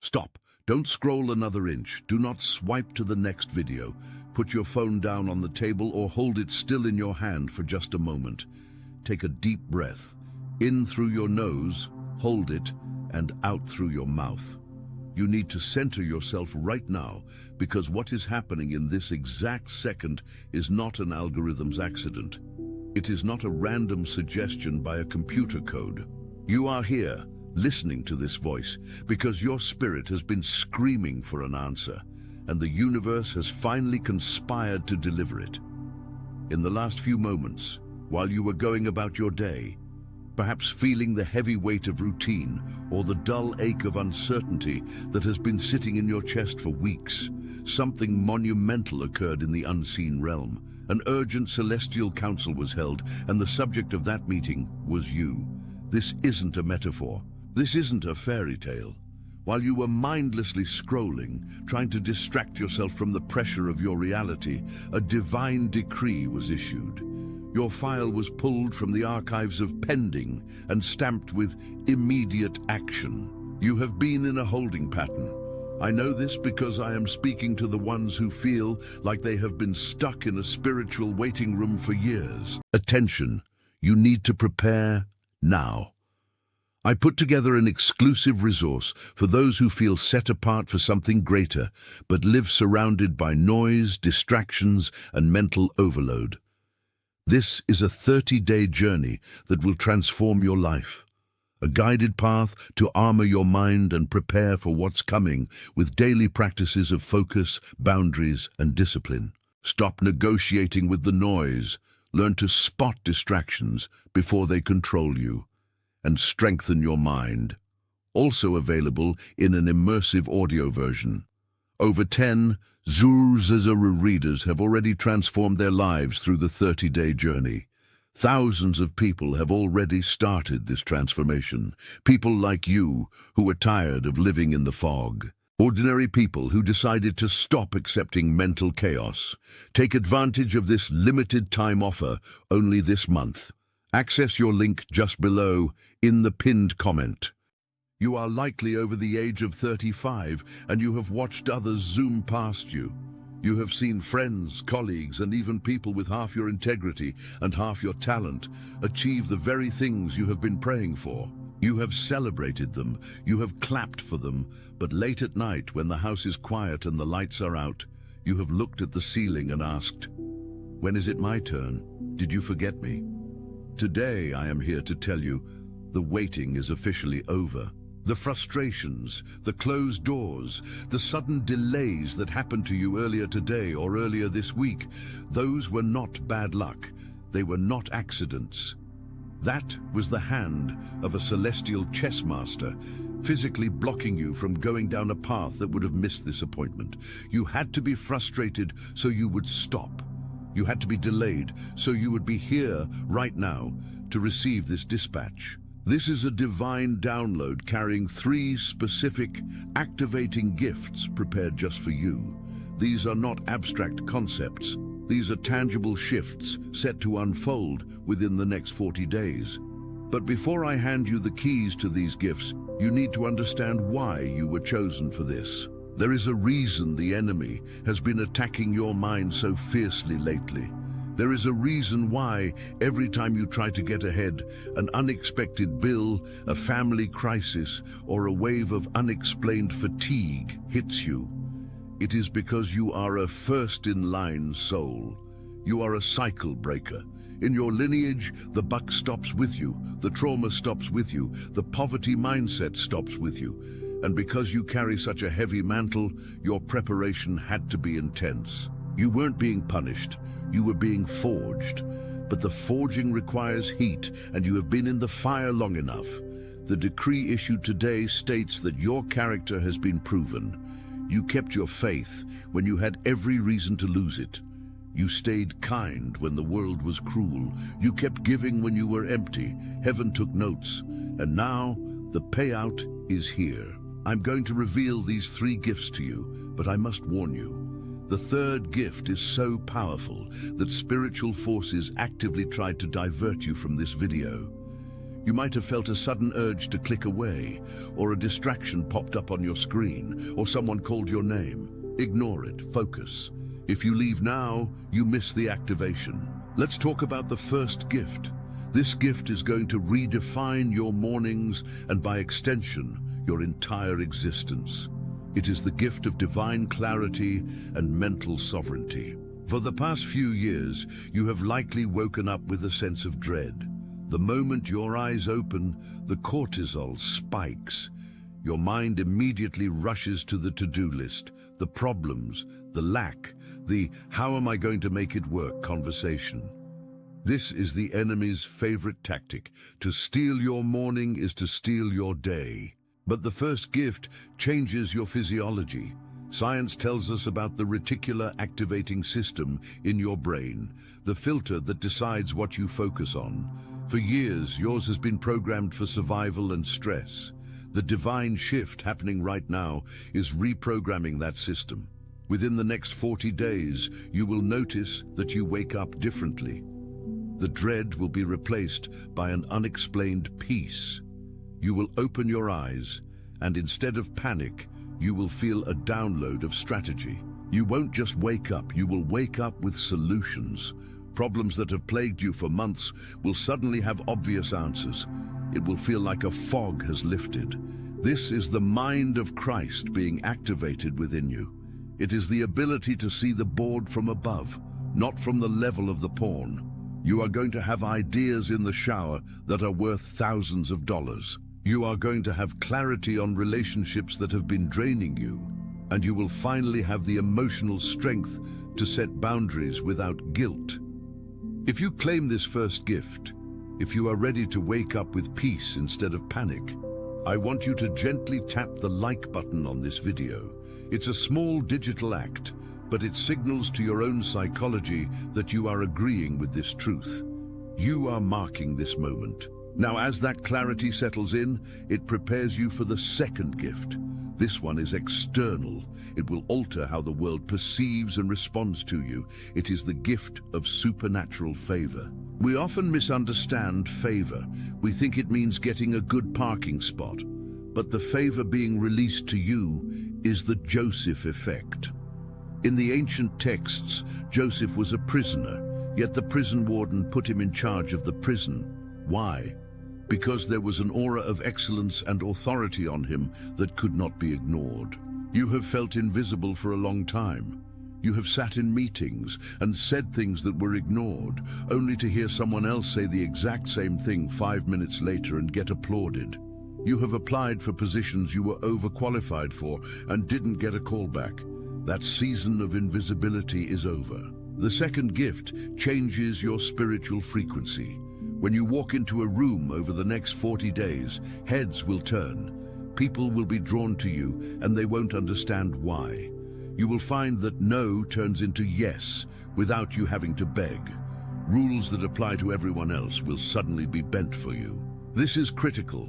Stop. Don't scroll another inch. Do not swipe to the next video. Put your phone down on the table or hold it still in your hand for just a moment. Take a deep breath. In through your nose, hold it, and out through your mouth. You need to center yourself right now, because what is happening in this exact second is not an algorithm's accident. It is not a random suggestion by a computer code. You are here, listening to this voice, because your spirit has been screaming for an answer, and the universe has finally conspired to deliver it. In the last few moments, while you were going about your day, perhaps feeling the heavy weight of routine or the dull ache of uncertainty that has been sitting in your chest for weeks, something monumental occurred in the unseen realm. An urgent celestial council was held, and the subject of that meeting was you. This isn't a metaphor. This isn't a fairy tale. While you were mindlessly scrolling, trying to distract yourself from the pressure of your reality, a divine decree was issued. Your file was pulled from the archives of pending and stamped with immediate action. You have been in a holding pattern. I know this because I am speaking to the ones who feel like they have been stuck in a spiritual waiting room for years. Attention, you need to prepare now. I put together an exclusive resource for those who feel set apart for something greater, but live surrounded by noise, distractions, and mental overload. This is a 30-day journey that will transform your life. A guided path to armor your mind and prepare for what's coming with daily practices of focus, boundaries, and discipline. Stop negotiating with the noise. Learn to spot distractions before they control you, and strengthen your mind. Also available in an immersive audio version. Over 10 Zuru readers have already transformed their lives through the 30-day journey. Thousands of people have already started this transformation. People like you who are tired of living in the fog. Ordinary people who decided to stop accepting mental chaos. Take advantage of this limited time offer only this month. Access your link just below in the pinned comment. You are likely over the age of 35 and you have watched others zoom past you. You have seen friends, colleagues, and even people with half your integrity and half your talent achieve the very things you have been praying for. You have celebrated them, you have clapped for them, but late at night when the house is quiet and the lights are out, you have looked at the ceiling and asked, "When is it my turn? Did you forget me?" Today I am here to tell you, the waiting is officially over. The frustrations, the closed doors, the sudden delays that happened to you earlier today or earlier this week, those were not bad luck. They were not accidents. That was the hand of a celestial chess master, physically blocking you from going down a path that would have missed this appointment. You had to be frustrated so you would stop. You had to be delayed so you would be here right now to receive this dispatch. This is a divine download carrying 3 specific activating gifts prepared just for you. These are not abstract concepts. These are tangible shifts set to unfold within the next 40 days. But before I hand you the keys to these gifts, you need to understand why you were chosen for this. There is a reason the enemy has been attacking your mind so fiercely lately. There is a reason why every time you try to get ahead, an unexpected bill, a family crisis, or a wave of unexplained fatigue hits you. It is because you are a first-in-line soul. You are a cycle breaker. In your lineage, the buck stops with you, the trauma stops with you, the poverty mindset stops with you. And because you carry such a heavy mantle, your preparation had to be intense. You weren't being punished. You were being forged, but the forging requires heat, and you have been in the fire long enough. The decree issued today states that your character has been proven. You kept your faith when you had every reason to lose it. You stayed kind when the world was cruel. You kept giving when you were empty. Heaven took notes, and now the payout is here. I'm going to reveal these 3 gifts to you, but I must warn you. The 3rd gift is so powerful that spiritual forces actively tried to divert you from this video. You might have felt a sudden urge to click away, or a distraction popped up on your screen, or someone called your name. Ignore it, focus. If you leave now, you miss the activation. Let's talk about the first gift. This gift is going to redefine your mornings and, by extension, your entire existence. It is the gift of divine clarity and mental sovereignty. For the past few years, you have likely woken up with a sense of dread. The moment your eyes open, the cortisol spikes. Your mind immediately rushes to the to-do list, the problems, the lack, the "how am I going to make it work" conversation. This is the enemy's favorite tactic. To steal your morning is to steal your day. But the first gift changes your physiology. Science tells us about the reticular activating system in your brain, the filter that decides what you focus on. For years, yours has been programmed for survival and stress. The divine shift happening right now is reprogramming that system. Within the next 40 days, you will notice that you wake up differently. The dread will be replaced by an unexplained peace. You will open your eyes, and instead of panic, you will feel a download of strategy. You won't just wake up, you will wake up with solutions. Problems that have plagued you for months will suddenly have obvious answers. It will feel like a fog has lifted. This is the mind of Christ being activated within you. It is the ability to see the board from above, not from the level of the pawn. You are going to have ideas in the shower that are worth thousands of dollars. You are going to have clarity on relationships that have been draining you, and you will finally have the emotional strength to set boundaries without guilt. If you claim this first gift, if you are ready to wake up with peace instead of panic, I want you to gently tap the like button on this video. It's a small digital act, but it signals to your own psychology that you are agreeing with this truth. You are marking this moment. Now, as that clarity settles in, it prepares you for the second gift. This one is external. It will alter how the world perceives and responds to you. It is the gift of supernatural favor. We often misunderstand favor. We think it means getting a good parking spot. But the favor being released to you is the Joseph effect. In the ancient texts, Joseph was a prisoner, yet the prison warden put him in charge of the prison. Why? Because there was an aura of excellence and authority on him that could not be ignored. You have felt invisible for a long time. You have sat in meetings and said things that were ignored, only to hear someone else say the exact same thing 5 minutes later and get applauded. You have applied for positions you were overqualified for and didn't get a call back. That season of invisibility is over. The second gift changes your spiritual frequency. When you walk into a room over the next 40 days, heads will turn. People will be drawn to you, and they won't understand why. You will find that no turns into yes without you having to beg. Rules that apply to everyone else will suddenly be bent for you. This is critical.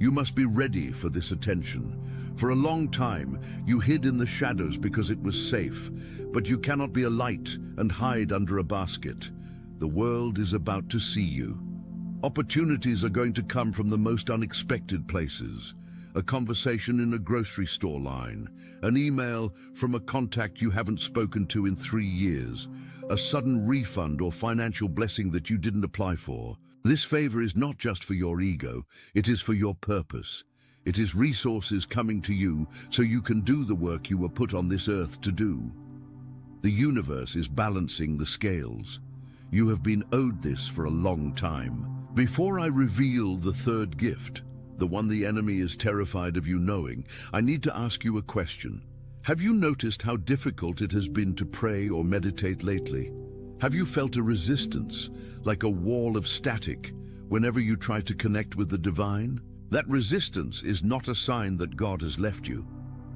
You must be ready for this attention. For a long time, you hid in the shadows because it was safe, but you cannot be a light and hide under a basket. The world is about to see you. Opportunities are going to come from the most unexpected places. A conversation in a grocery store line, an email from a contact you haven't spoken to in 3 years, a sudden refund or financial blessing that you didn't apply for. This favor is not just for your ego, it is for your purpose. It is resources coming to you so you can do the work you were put on this earth to do. The universe is balancing the scales. You have been owed this for a long time. Before I reveal the third gift, the one the enemy is terrified of you knowing, I need to ask you a question. Have you noticed how difficult it has been to pray or meditate lately? Have you felt a resistance, like a wall of static, whenever you try to connect with the divine? That resistance is not a sign that God has left you.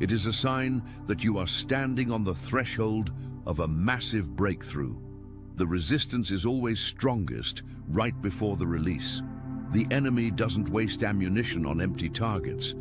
It is a sign that you are standing on the threshold of a massive breakthrough. The resistance is always strongest right before the release. The enemy doesn't waste ammunition on empty targets.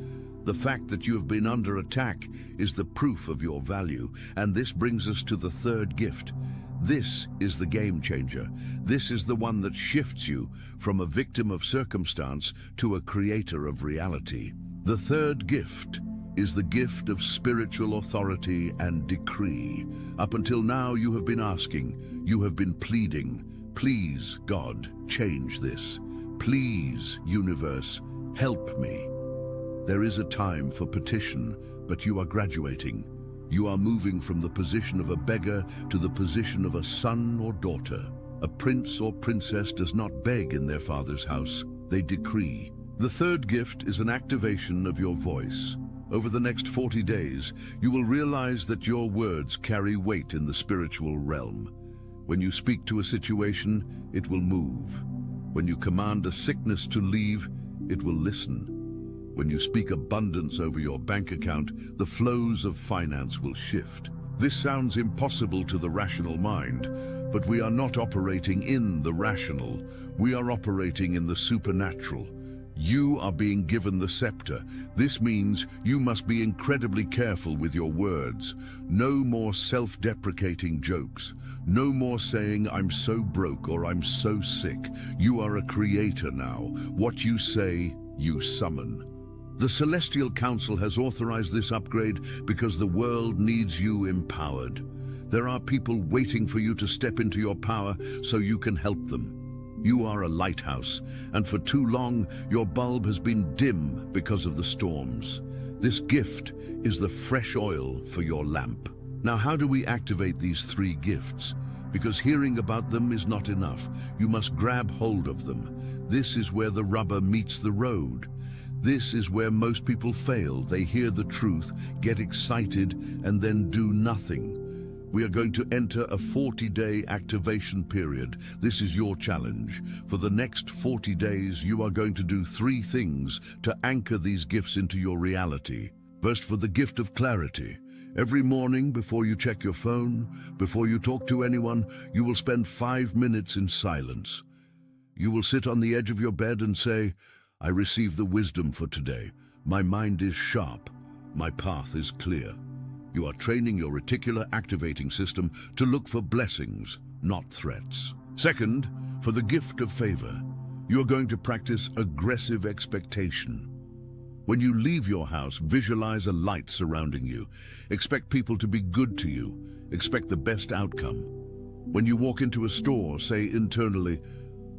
The fact that you have been under attack is the proof of your value, and this brings us to the third gift. This is the game changer. This is the one that shifts you from a victim of circumstance to a creator of reality. The third gift is the gift of spiritual authority and decree. Up until now, you have been asking, you have been pleading, please, God, change this. Please, universe, help me. There is a time for petition, but you are graduating. You are moving from the position of a beggar to the position of a son or daughter. A prince or princess does not beg in their father's house, they decree. The third gift is an activation of your voice. Over the next 40 days, you will realize that your words carry weight in the spiritual realm. When you speak to a situation, it will move. When you command a sickness to leave, it will listen. When you speak abundance over your bank account, the flows of finance will shift. This sounds impossible to the rational mind, but we are not operating in the rational. We are operating in the supernatural. You are being given the scepter. This means you must be incredibly careful with your words. No more self-deprecating jokes. No more saying, I'm so broke or I'm so sick. You are a creator now. What you say, you summon. The Celestial Council has authorized this upgrade because the world needs you empowered. There are people waiting for you to step into your power so you can help them. You are a lighthouse, and for too long, your bulb has been dim because of the storms. This gift is the fresh oil for your lamp. Now, how do we activate these three gifts? Because hearing about them is not enough. You must grab hold of them. This is where the rubber meets the road. This is where most people fail. They hear the truth, get excited, and then do nothing. We are going to enter a 40-day activation period. This is your challenge. For the next 40 days, you are going to do three things to anchor these gifts into your reality. First, for the gift of clarity. Every morning, before you check your phone, before you talk to anyone, you will spend 5 minutes in silence. You will sit on the edge of your bed and say, I receive the wisdom for today. My mind is sharp. My path is clear. You are training your reticular activating system to look for blessings, not threats. Second, for the gift of favor, you are going to practice aggressive expectation. When you leave your house, visualize a light surrounding you. Expect people to be good to you. Expect the best outcome. When you walk into a store, say internally,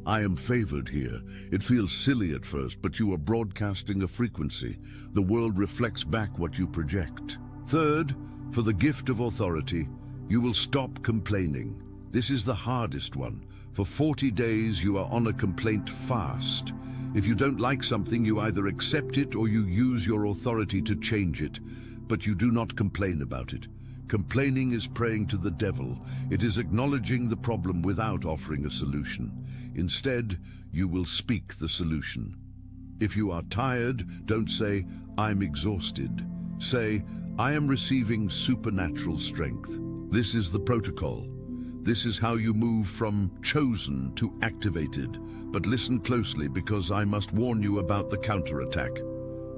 I am favored here. It feels silly at first, but you are broadcasting a frequency. The world reflects back what you project. Third, for the gift of authority, you will stop complaining. This is the hardest one. For 40 days, you are on a complaint fast. If you don't like something, you either accept it or you use your authority to change it, but you do not complain about it. Complaining is praying to the devil. It is acknowledging the problem without offering a solution. Instead, you will speak the solution. If you are tired, don't say, I'm exhausted. Say, I am receiving supernatural strength. This is the protocol. This is how you move from chosen to activated. But listen closely, because I must warn you about the counterattack.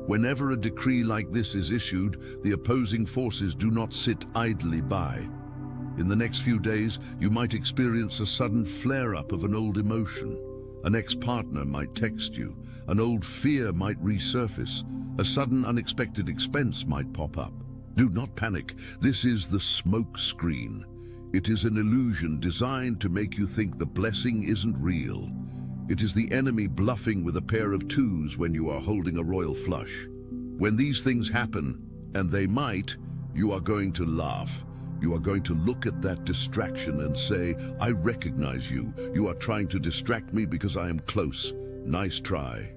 Whenever a decree like this is issued, the opposing forces do not sit idly by. In the next few days, you might experience a sudden flare-up of an old emotion. An ex-partner might text you. An old fear might resurface. A sudden unexpected expense might pop up. Do not panic. This is the smoke screen. It is an illusion designed to make you think the blessing isn't real. It is the enemy bluffing with a pair of twos when you are holding a royal flush. When these things happen, and they might, you are going to laugh. You are going to look at that distraction and say, I recognize you. You are trying to distract me because I am close. Nice try.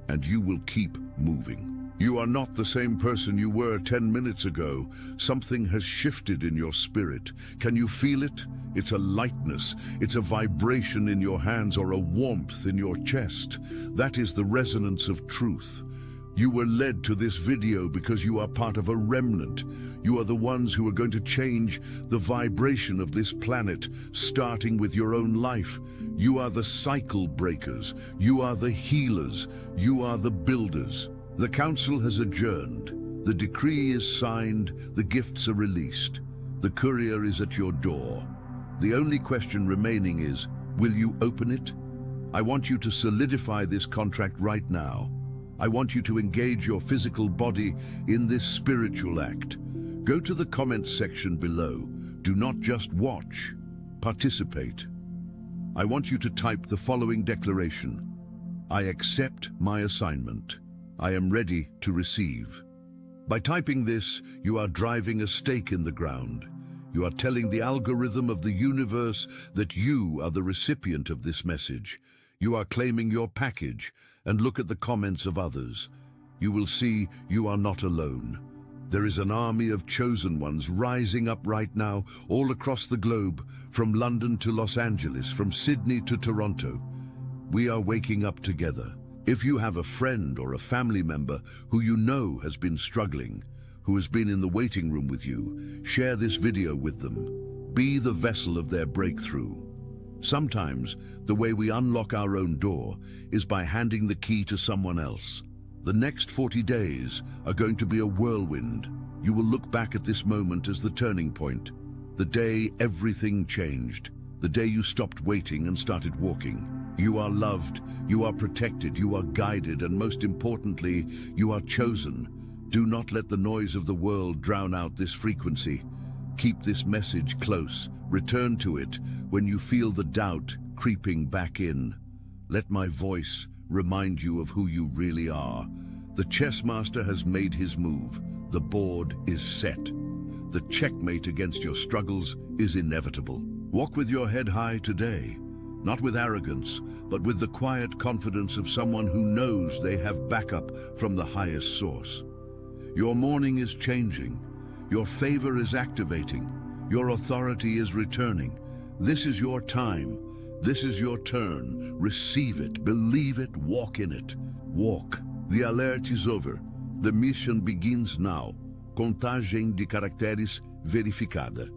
And you will keep moving. You are not the same person you were 10 minutes ago. Something has shifted in your spirit. Can you feel it? It's a lightness. It's a vibration in your hands or a warmth in your chest. That is the resonance of truth. You were led to this video because you are part of a remnant. You are the ones who are going to change the vibration of this planet, starting with your own life. You are the cycle breakers. You are the healers. You are the builders. The council has adjourned. The decree is signed. The gifts are released. The courier is at your door. The only question remaining is, will you open it? I want you to solidify this contract right now. I want you to engage your physical body in this spiritual act. Go to the comments section below. Do not just watch, participate. I want you to type the following declaration. I accept my assignment. I am ready to receive. By typing this, you are driving a stake in the ground. You are telling the algorithm of the universe that you are the recipient of this message. You are claiming your package, and look at the comments of others. You will see you are not alone. There is an army of chosen ones rising up right now all across the globe, from London to Los Angeles, from Sydney to Toronto. We are waking up together. If you have a friend or a family member who you know has been struggling, who has been in the waiting room with you, share this video with them. Be the vessel of their breakthrough. Sometimes, the way we unlock our own door is by handing the key to someone else. The next 40 days are going to be a whirlwind. You will look back at this moment as the turning point, the day everything changed, the day you stopped waiting and started walking. You are loved, you are protected, you are guided, and most importantly, you are chosen. Do not let the noise of the world drown out this frequency. Keep this message close. Return to it when you feel the doubt creeping back in. Let my voice remind you of who you really are. The chess master has made his move. The board is set. The checkmate against your struggles is inevitable. Walk with your head high today, not with arrogance, but with the quiet confidence of someone who knows they have backup from the highest source. Your morning is changing. Your favor is activating. Your authority is returning. This is your time. This is your turn. Receive it, believe it, walk in it. Walk. The alert is over. The mission begins now. Contagem de caracteres verificada.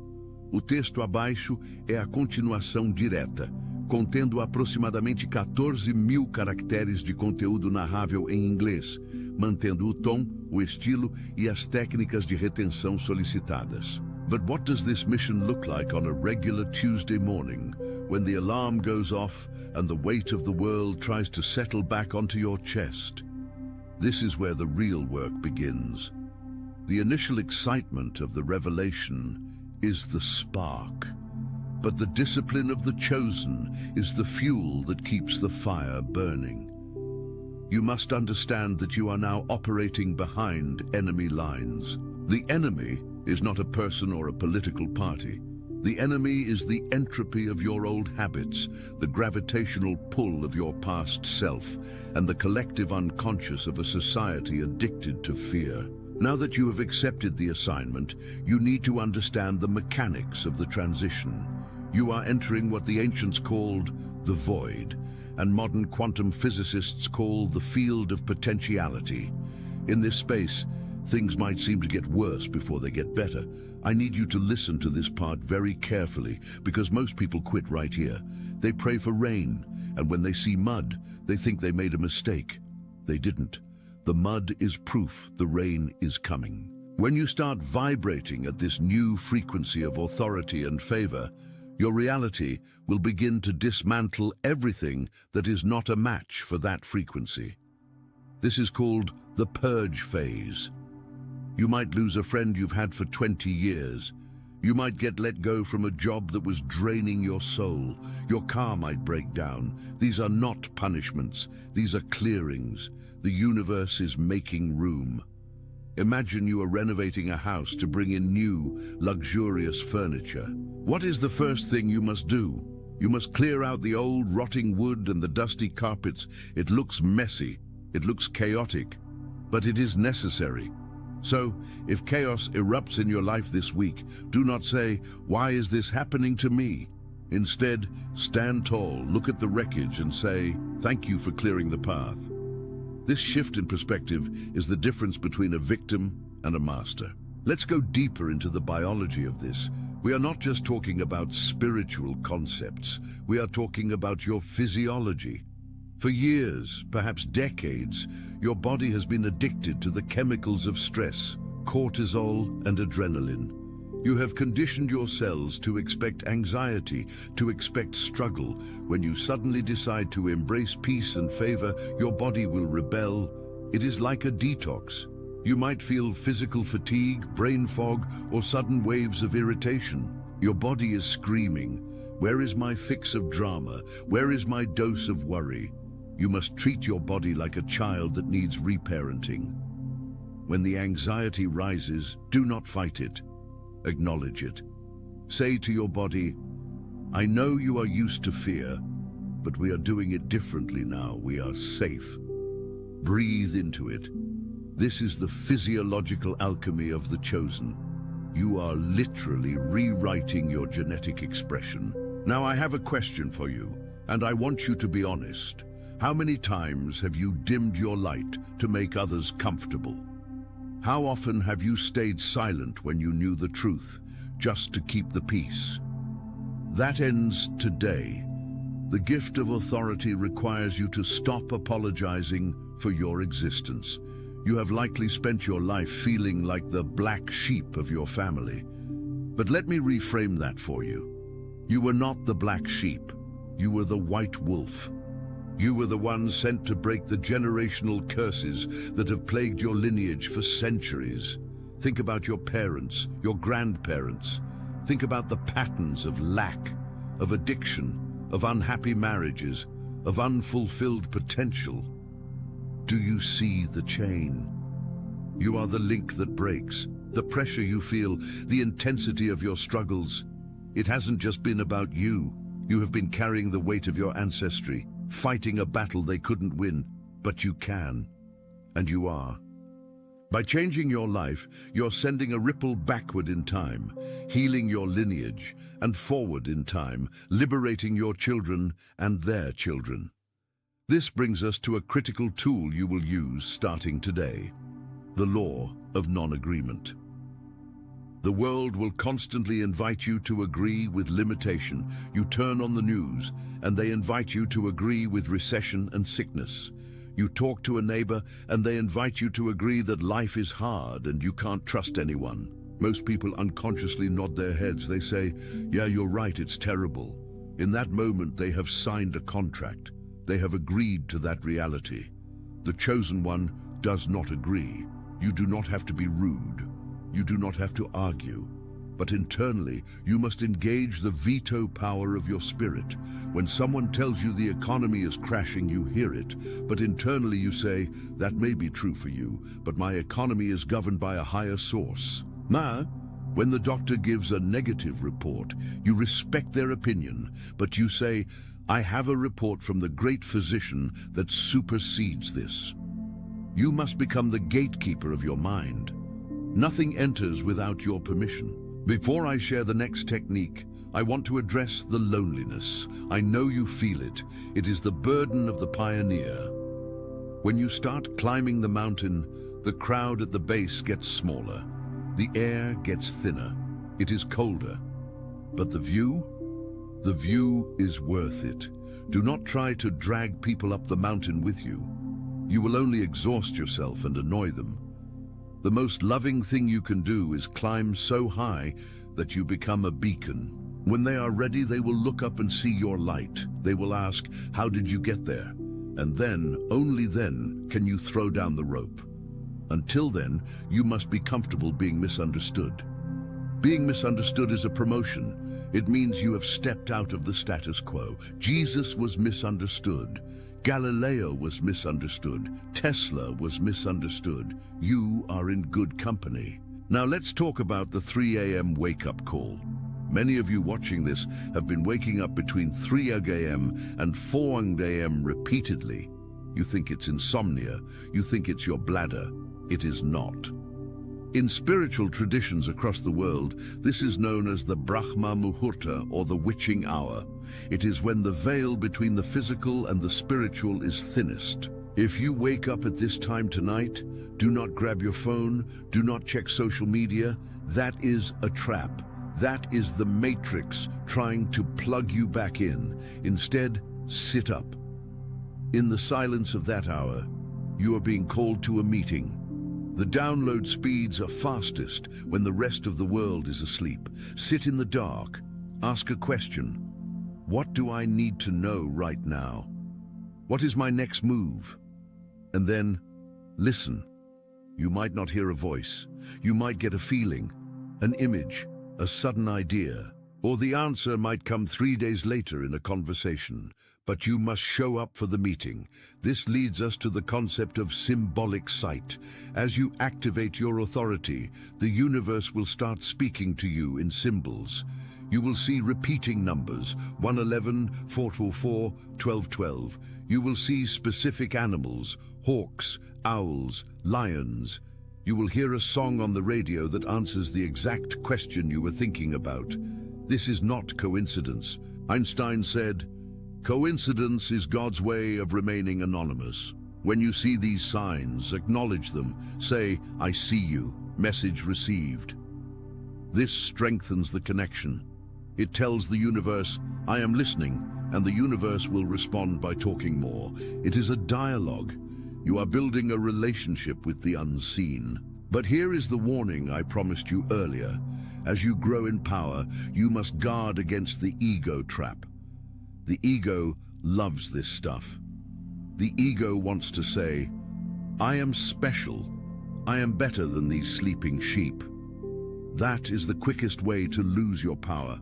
O texto abaixo é a continuação direta, contendo aproximadamente 14.000 caracteres de conteúdo narrável em inglês, mantendo o tom, o estilo e as técnicas de retenção solicitadas. But what does this mission look like on a regular Tuesday morning, when the alarm goes off and the weight of the world tries to settle back onto your chest? This is where the real work begins. The initial excitement of the revelation is the spark, but the discipline of the chosen is the fuel that keeps the fire burning. You must understand that you are now operating behind enemy lines. The enemy is not a person or a political party. The enemy is the entropy of your old habits, the gravitational pull of your past self, and the collective unconscious of a society addicted to fear. Now that you have accepted the assignment, you need to understand the mechanics of the transition. You are entering what the ancients called the void, and modern quantum physicists call the field of potentiality. In this space, things might seem to get worse before they get better. I need you to listen to this part very carefully, because most people quit right here. They pray for rain, and when they see mud, they think they made a mistake. They didn't. The mud is proof the rain is coming. When you start vibrating at this new frequency of authority and favor, your reality will begin to dismantle everything that is not a match for that frequency. This is called the purge phase. You might lose a friend you've had for 20 years. You might get let go from a job that was draining your soul. Your car might break down. These are not punishments. These are clearings. The universe is making room. Imagine you are renovating a house to bring in new, luxurious furniture. What is the first thing you must do? You must clear out the old, rotting wood and the dusty carpets. It looks messy. It looks chaotic. But it is necessary. So, if chaos erupts in your life this week, do not say, "Why is this happening to me?" Instead, stand tall, look at the wreckage and say, "Thank you for clearing the path." This shift in perspective is the difference between a victim and a master. Let's go deeper into the biology of this. We are not just talking about spiritual concepts. We are talking about your physiology. For years, perhaps decades, your body has been addicted to the chemicals of stress, cortisol and adrenaline. You have conditioned your cells to expect anxiety, to expect struggle. When you suddenly decide to embrace peace and favor, your body will rebel. It is like a detox. You might feel physical fatigue, brain fog, or sudden waves of irritation. Your body is screaming, "Where is my fix of drama? Where is my dose of worry?" You must treat your body like a child that needs reparenting. When the anxiety rises, do not fight it. Acknowledge it. Say to your body, "I know you are used to fear, but we are doing it differently now. We are safe." Breathe into it. This is the physiological alchemy of the chosen. You are literally rewriting your genetic expression. Now I have a question for you, and I want you to be honest. How many times have you dimmed your light to make others comfortable? How often have you stayed silent when you knew the truth, just to keep the peace? That ends today. The gift of authority requires you to stop apologizing for your existence. You have likely spent your life feeling like the black sheep of your family. But let me reframe that for you. You were not the black sheep. You were the white wolf. You were the one sent to break the generational curses that have plagued your lineage for centuries. Think about your parents, your grandparents. Think about the patterns of lack, of addiction, of unhappy marriages, of unfulfilled potential. Do you see the chain? You are the link that breaks, the pressure you feel, the intensity of your struggles. It hasn't just been about you. You have been carrying the weight of your ancestry, fighting a battle they couldn't win, but you can, and you are. By changing your life, you're sending a ripple backward in time, healing your lineage, and forward in time, liberating your children and their children. This brings us to a critical tool you will use starting today: the law of non-agreement. The world will constantly invite you to agree with limitation. You turn on the news, and they invite you to agree with recession and sickness. You talk to a neighbor, and they invite you to agree that life is hard and you can't trust anyone. Most people unconsciously nod their heads. They say, "Yeah, you're right, it's terrible." In that moment, they have signed a contract. They have agreed to that reality. The chosen one does not agree. You do not have to be rude. You do not have to argue. But internally, you must engage the veto power of your spirit. When someone tells you the economy is crashing, you hear it. But internally you say, "That may be true for you, but my economy is governed by a higher source." Now, when the doctor gives a negative report, you respect their opinion, but you say, "I have a report from the great physician that supersedes this." You must become the gatekeeper of your mind. Nothing enters without your permission. Before I share the next technique, I want to address the loneliness. I know you feel it. It is the burden of the pioneer. When you start climbing the mountain, the crowd at the base gets smaller. The air gets thinner. It is colder. But the view? The view is worth it. Do not try to drag people up the mountain with you. You will only exhaust yourself and annoy them. The most loving thing you can do is climb so high that you become a beacon. When they are ready, they will look up and see your light. They will ask, "How did you get there?" And then, only then, can you throw down the rope. Until then, you must be comfortable being misunderstood. Being misunderstood is a promotion. It means you have stepped out of the status quo. Jesus was misunderstood. Galileo was misunderstood. Tesla was misunderstood. You are in good company. Now let's talk about the 3 a.m. wake-up call. Many of you watching this have been waking up between 3 a.m. and 4 a.m. repeatedly. You think it's insomnia. You think it's your bladder. It is not. In spiritual traditions across the world, this is known as the Brahma Muhurta, or the witching hour. It is when the veil between the physical and the spiritual is thinnest. If you wake up at this time tonight, do not grab your phone, do not check social media. That is a trap. That is the matrix trying to plug you back in. Instead, sit up. In the silence of that hour, you are being called to a meeting. The download speeds are fastest when the rest of the world is asleep. Sit in the dark. Ask a question. What do I need to know right now? What is my next move? And then, listen. You might not hear a voice. You might get a feeling, an image, a sudden idea, or the answer might come 3 days later in a conversation. But you must show up for the meeting. This leads us to the concept of symbolic sight. As you activate your authority, the universe will start speaking to you in symbols. You will see repeating numbers, 111, 424, 1212. You will see specific animals, hawks, owls, lions. You will hear a song on the radio that answers the exact question you were thinking about. This is not coincidence. Einstein said, "Coincidence is God's way of remaining anonymous." When you see these signs, acknowledge them. Say, "I see you." Message received. This strengthens the connection. It tells the universe, "I am listening," and the universe will respond by talking more. It is a dialogue. You are building a relationship with the unseen. But here is the warning I promised you earlier. As you grow in power, you must guard against the ego trap. The ego loves this stuff. The ego wants to say, "I am special. I am better than these sleeping sheep." That is the quickest way to lose your power.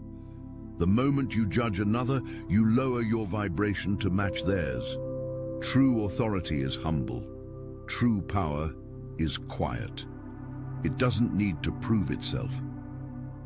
The moment you judge another, you lower your vibration to match theirs. True authority is humble. True power is quiet. It doesn't need to prove itself.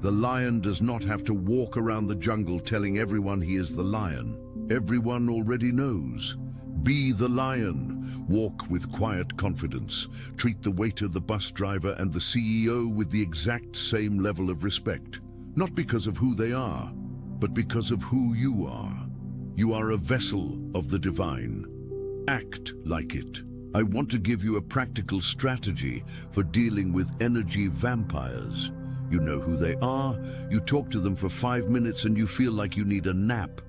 The lion does not have to walk around the jungle telling everyone he is the lion. Everyone already knows. Be the lion. Walk with quiet confidence. Treat the waiter, the bus driver, and the CEO with the exact same level of respect. Not because of who they are, but because of who you are. You are a vessel of the divine. Act like it. I want to give you a practical strategy for dealing with energy vampires. You know who they are. You talk to them for 5 minutes and you feel like you need a nap.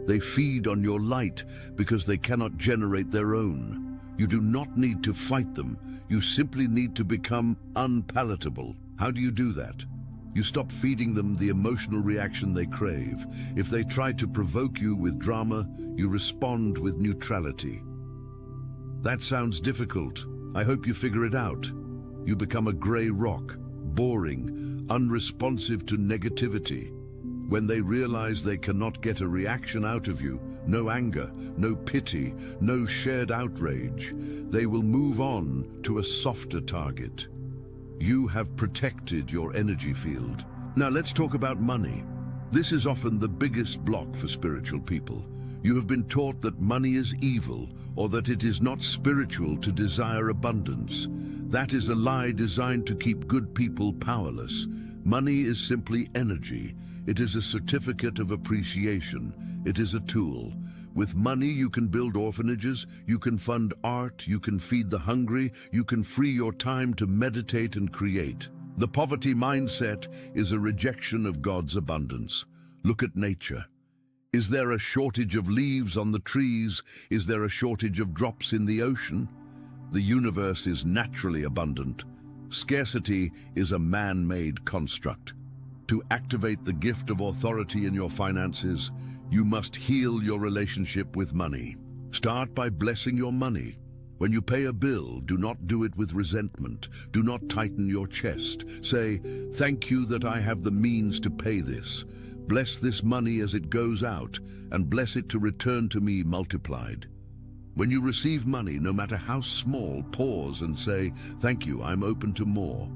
They feed on your light because they cannot generate their own. You do not need to fight them. You simply need to become unpalatable. How do you do that? You stop feeding them the emotional reaction they crave. If they try to provoke you with drama, you respond with neutrality. That sounds difficult. I hope you figure it out. You become a gray rock, boring, unresponsive to negativity. When they realize they cannot get a reaction out of you, no anger, no pity, no shared outrage, they will move on to a softer target. You have protected your energy field. Now let's talk about money. This is often the biggest block for spiritual people. You have been taught that money is evil or that it is not spiritual to desire abundance. That is a lie designed to keep good people powerless. Money is simply energy. It is a certificate of appreciation. It is a tool. With money, you can build orphanages, you can fund art, you can feed the hungry, you can free your time to meditate and create. The poverty mindset is a rejection of God's abundance. Look at nature. Is there a shortage of leaves on the trees? Is there a shortage of drops in the ocean? The universe is naturally abundant. Scarcity is a man-made construct. To activate the gift of authority in your finances, you must heal your relationship with money. Start by blessing your money. When you pay a bill, do not do it with resentment. Do not tighten your chest. Say, "Thank you that I have the means to pay this. Bless this money as it goes out, and bless it to return to me multiplied." When you receive money, no matter how small, pause and say, "Thank you, I'm open to more."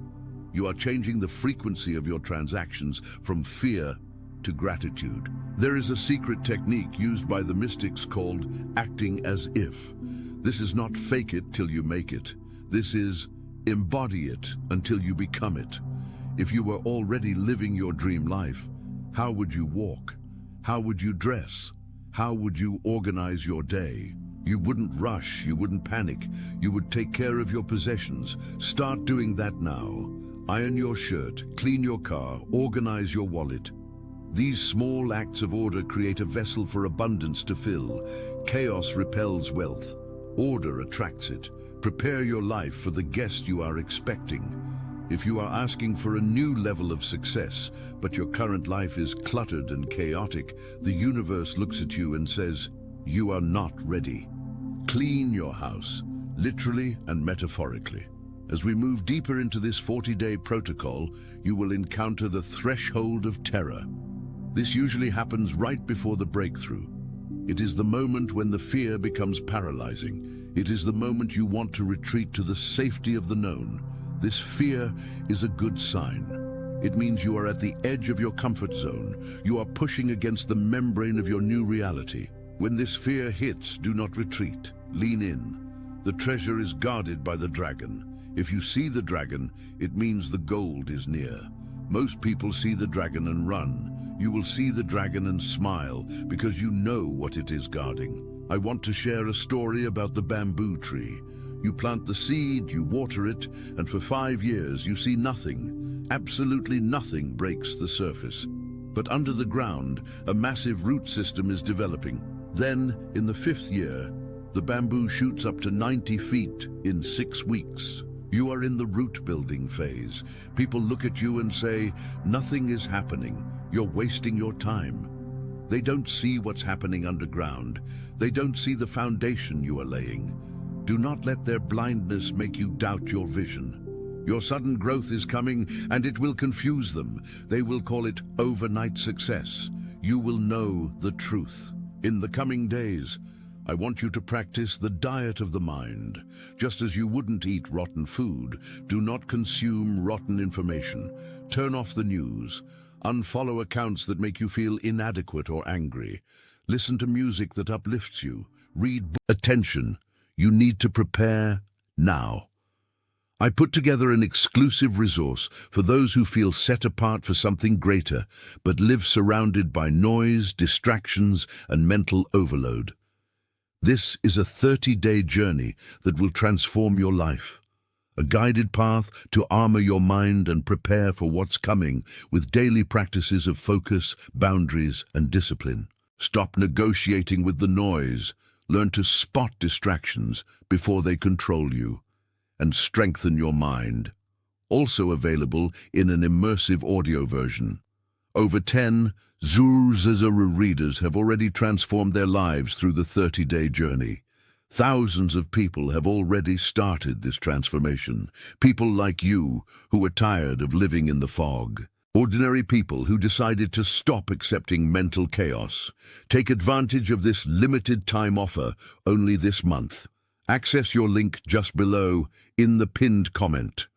You are changing the frequency of your transactions from fear to gratitude. There is a secret technique used by the mystics called acting as if. This is not fake it till you make it. This is embody it until you become it. If you were already living your dream life, how would you walk? How would you dress? How would you organize your day? You wouldn't rush, you wouldn't panic. You would take care of your possessions. Start doing that now. Iron your shirt, clean your car, organize your wallet. These small acts of order create a vessel for abundance to fill. Chaos repels wealth. Order attracts it. Prepare your life for the guest you are expecting. If you are asking for a new level of success, but your current life is cluttered and chaotic, the universe looks at you and says, "You are not ready." Clean your house, literally and metaphorically. As we move deeper into this 40-day protocol, you will encounter the threshold of terror. This usually happens right before the breakthrough. It is the moment when the fear becomes paralyzing. It is the moment you want to retreat to the safety of the known. This fear is a good sign. It means you are at the edge of your comfort zone. You are pushing against the membrane of your new reality. When this fear hits, do not retreat. Lean in. The treasure is guarded by the dragon. If you see the dragon, it means the gold is near. Most people see the dragon and run. You will see the dragon and smile because you know what it is guarding. I want to share a story about the bamboo tree. You plant the seed, you water it, and for 5 years you see nothing. Absolutely nothing breaks the surface. But under the ground, a massive root system is developing. Then, in the 5th year, the bamboo shoots up to 90 feet in 6 weeks. You are in the root-building phase. People look at you and say, "Nothing is happening. You're wasting your time." They don't see what's happening underground. They don't see the foundation you are laying. Do not let their blindness make you doubt your vision. Your sudden growth is coming, and it will confuse them. They will call it overnight success. You will know the truth. In the coming days, I want you to practice the diet of the mind. Just as you wouldn't eat rotten food, do not consume rotten information. Turn off the news. Unfollow accounts that make you feel inadequate or angry. Listen to music that uplifts you. Read. Attention. You need to prepare now. I put together an exclusive resource for those who feel set apart for something greater, but live surrounded by noise, distractions, and mental overload. This is a 30-day journey that will transform your life. A guided path to armor your mind and prepare for what's coming with daily practices of focus, boundaries, and discipline. Stop negotiating with the noise. Learn to spot distractions before they control you, and strengthen your mind. Also available in an immersive audio version. Over 10 Zuzazara readers have already transformed their lives through the 30-day journey. Thousands of people have already started this transformation. People like you who are tired of living in the fog. Ordinary people who decided to stop accepting mental chaos. Take advantage of this limited time offer only this month. Access your link just below in the pinned comment.